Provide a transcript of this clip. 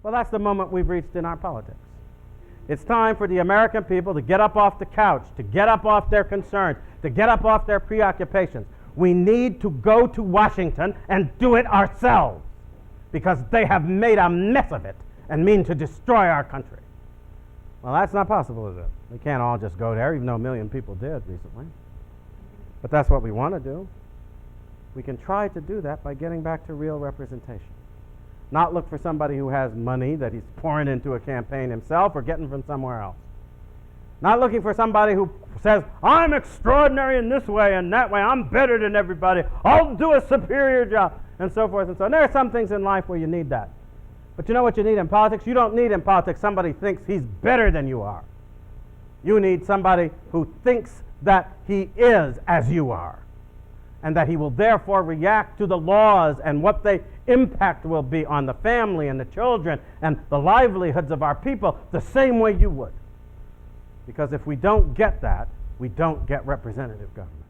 Well, that's the moment we've reached in our politics. It's time for the American people to get up off the couch, to get up off their concerns, to get up off their preoccupations. We need to go to Washington and do it ourselves, because they have made a mess of it and mean to destroy our country. Well, that's not possible, is it? We can't all just go there, even though 1 million people did recently. But that's what we want to do. We can try to do that by getting back to real representation. Not look for somebody who has money that he's pouring into a campaign himself or getting from somewhere else. Not looking for somebody who says, I'm extraordinary in this way and that way, I'm better than everybody, I'll do a superior job, and so forth and so on. There are some things in life where you need that. But you know what you need in politics? You don't need in politics somebody who thinks he's better than you are. You need somebody who thinks that he is as you are, and that he will therefore react to the laws and what the impact will be on the family and the children and the livelihoods of our people the same way you would. Because if we don't get that, we don't get representative government.